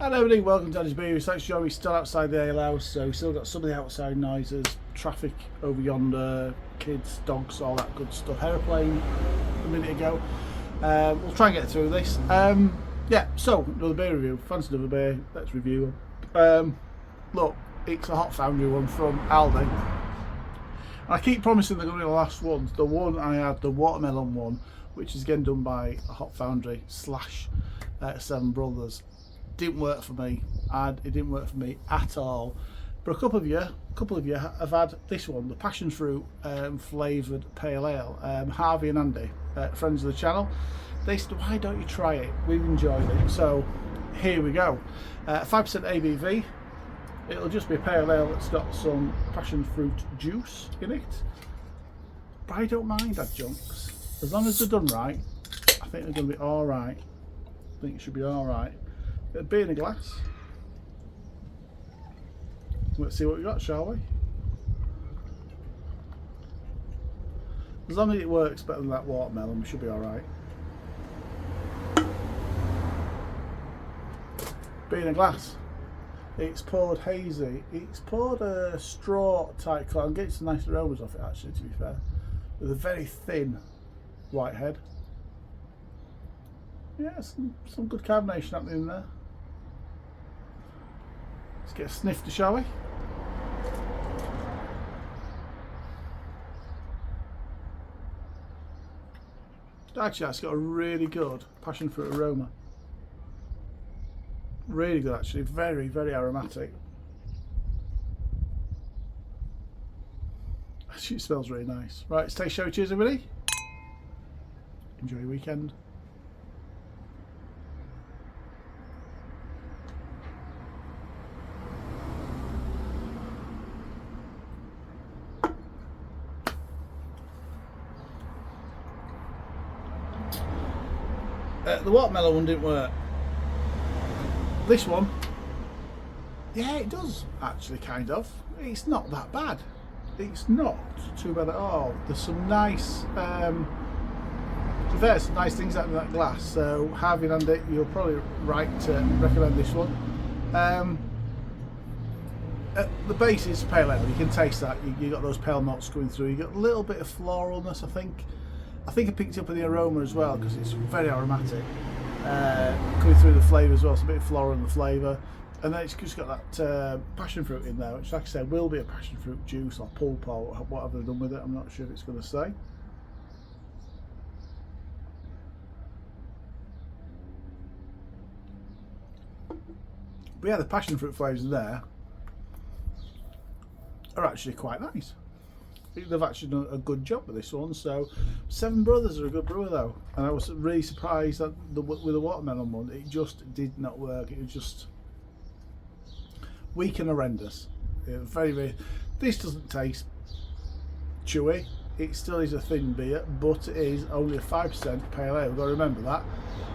Hello everybody, welcome to Daddy's Beer. So show we still outside the ale house, so we still got some of the outside noises, traffic over yonder, kids, dogs, all that good stuff. Aeroplane a minute ago. We'll try and get through this. Yeah, so another beer review. Fancy another beer? Let's review them. Look, it's a hot Foundry one from Aldi. And I keep promising they're going to be the last ones. The one I had, the watermelon one, which is again done by a hot Foundry slash Seven Brothers. Didn't work for me. It didn't work for me at all. But a couple of you have had this one, the passion fruit flavoured pale ale. Harvey and Andy, friends of the channel, they said, why don't you try it? We've enjoyed it. So here we go. 5% ABV. It'll just be a pale ale that's got some passion fruit juice in it. But I don't mind adjuncts. As long as they're done right, I think they're going to be alright. I think it should be alright. Bit of beer in a glass. Let's see what we got, shall we? As long as it works better than that watermelon, we should be alright. Beer in a glass. It's poured hazy. It's poured a straw type colour. I'm getting some nice aromas off it actually, to be fair. With a very thin white head. Yeah, some good carbonation happening in there. Let's get a snifter, shall we? Actually, that's got a really good passion fruit aroma. Really good, actually. Very, very aromatic. Actually, it smells really nice. Right, stay show. Cheers, everybody. Enjoy your weekend. The watermelon one didn't work. This one, yeah, it does actually, kind of. It's not that bad. It's not too bad at all. There's some nice, there's some nice things out of that glass. So Harvey and Andy, you're probably right to recommend this one. The base is pale ale. You can taste that. You got those pale notes coming through. You got a little bit of floralness, I think. I picked up in the aroma as well because it's very aromatic, coming through the flavour as well. It's a bit of floral in the flavour, and then it's just got that passion fruit in there, which, like I said, will be a passion fruit juice or pulp or whatever they've done with it. I'm not sure if it's going to say. But yeah, the passion fruit flavours in there are actually quite nice. They've actually done a good job with this one. So Seven Brothers are a good brewer though, and I was really surprised that with the watermelon one it just did not work. It was just weak and horrendous. It was very, very. This doesn't taste chewy. It still is a thin beer, but it is only a 5% pale ale. We've got to remember that.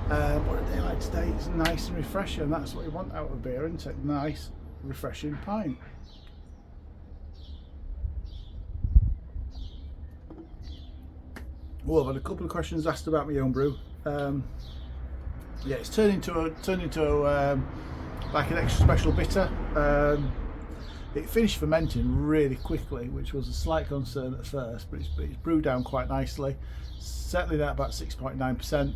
But a day like today, it's nice and refreshing, and that's what you want out of beer, isn't it? Nice, refreshing pint. Well, I've had a couple of questions asked about my own brew. Yeah, it's turned into like an extra special bitter. It finished fermenting really quickly, which was a slight concern at first, but it's brewed down quite nicely. Settling at about 6.9%.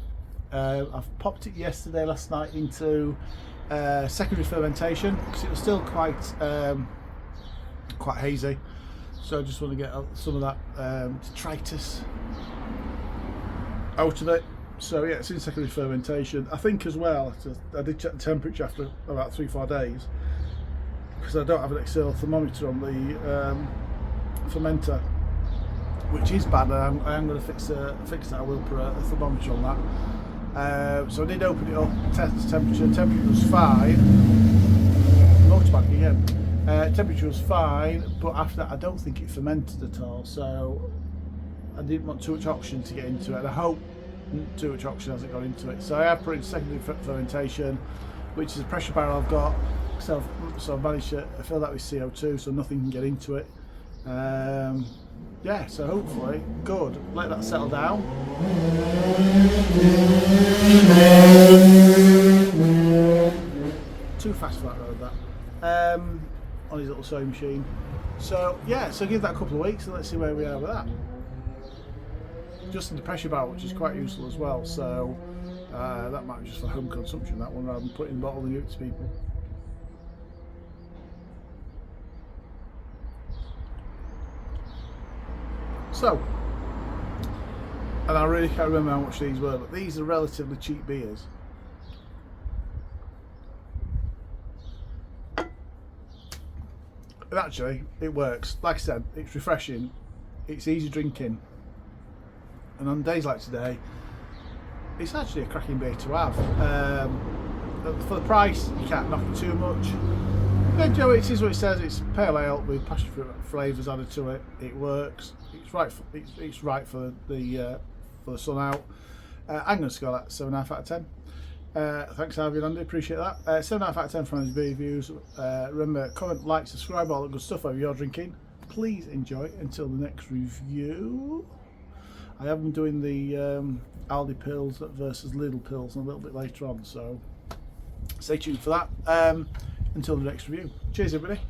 I've popped it last night into secondary fermentation because it was still quite hazy. So I just want to get some of that detritus out of it. So yeah, it's in secondary fermentation. I think as well, I did check the temperature after about 3-4 days because I don't have an external thermometer on the fermenter, which is bad. I am going to fix that. I will put a thermometer on that. So I did open it up, test the temperature. Temperature was fine. Motorbike again. Temperature was fine, but after that I don't think it fermented at all, so I didn't want too much oxygen to get into it, and I hope too much oxygen hasn't got into it. So I have put it in secondary fermentation, which is a pressure barrel I've got, so I've managed to fill that with CO2 so nothing can get into it. Yeah, so hopefully good. Let that settle down. too fast for that road, that. On his little sewing machine. So yeah, so give that a couple of weeks and let's see where we are with that. Just in the pressure barrel, which is quite useful as well. So that might be just for home consumption, that one, rather than putting the bottle and giving it to people. So, and I really can't remember how much these were, but these are relatively cheap beers. And actually, it works. Like I said, it's refreshing, it's easy drinking, and on days like today, it's actually a cracking beer to have. For the price, you can't knock it too much. Yeah, Joe, it is what it says. It's pale ale with passion fruit flavours added to it. It works. It's right. It's right for the sun out. I'm going to score that 7.5 out of 10. Thanks, Harvey and Andy. Appreciate that. 7.5 out of 10 from his beer reviews. Remember, comment, like, subscribe, all that good stuff over you're drinking. Please enjoy until the next review. I have been doing the Aldi pills versus Lidl pills a little bit later on, so stay tuned for that. Until the next review. Cheers, everybody.